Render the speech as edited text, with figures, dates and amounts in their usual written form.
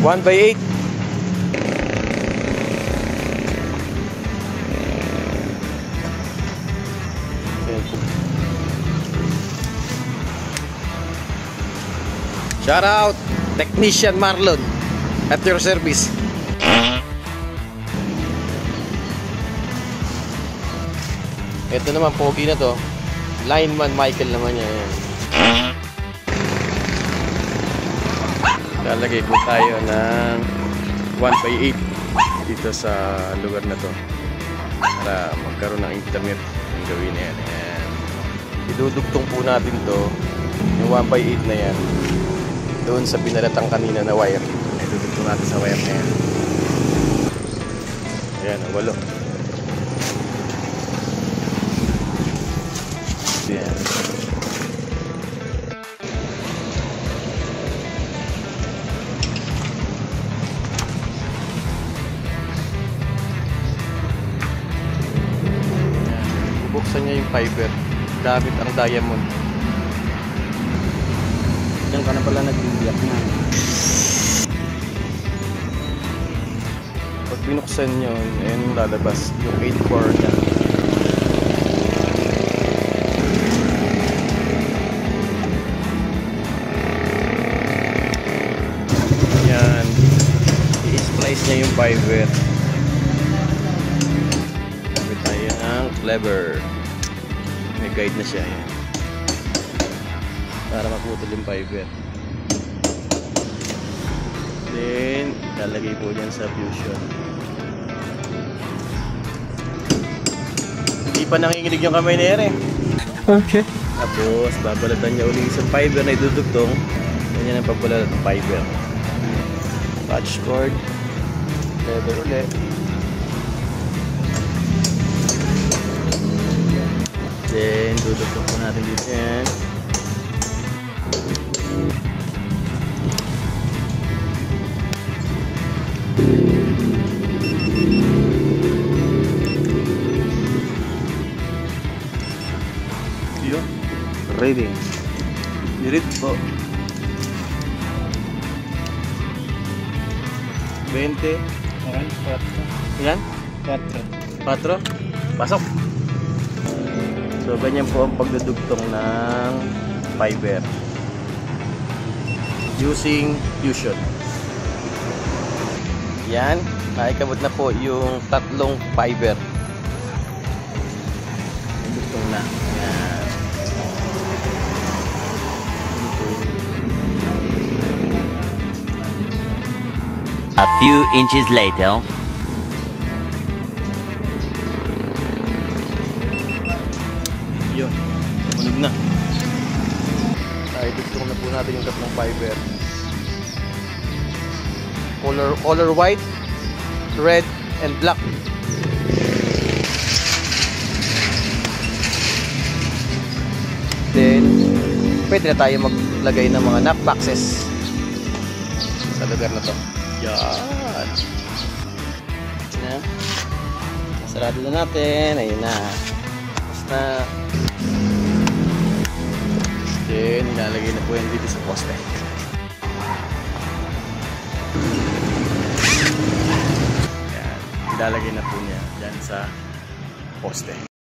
1/8. Shout out Technician Marlon at your service. Ito naman pogi na to. Lineman Michael naman yan. Lalagay po tayo ng 1/8 dito sa lugar na to para magkaroon ng internet ang gawin na yan. Ayan. Idudugtong po natin to yung 1/8 na yan doon sa pinalatang kanina na wire. Idudugtong natin sa wire na yan. Ayan, ang 8. Ayan. Bubuksan niya yung fiber gamit ang diamond. Diyan ka na pala nag-biyak na. Pag binuksan yun, ayan yung lalabas yung 8/4 niya. Ayan, i-splice niya yung fiber. Gamit tayo ng clever. May guide na siya. Ayan. Para maputol yung fiber. Then, lalagay po dyan sa fusion. Hindi pa nanginginig yung kamay na yan eh. Okay. Tapos, babalatan niya ulit isang fiber na idudugtong. Ganyan ang pagbalat ng fiber. Patch cord. Lever ulit. Then, dudugtong po natin dito yan. Yun. Reading. I-read po. 20. Yan? 4. Pasok. So, ganyan po ang pagdudugtong ng fiber using fusion. Yan. Nakikabot na po yung 3 fiber. Dugtong na. Yan. A few inches later. Yun, tumunog na. Dugtong na po natin yung 3 fiber. Color white, red, and black. Then, pwede na tayo maglagay ng mga knock boxes sa lugar na to. Yan. Na. Sarado na natin. Ayun na. Basta. Then, ilalagay na po yan dito sa poste. Yan. Ilalagay na po niya dyan sa poste.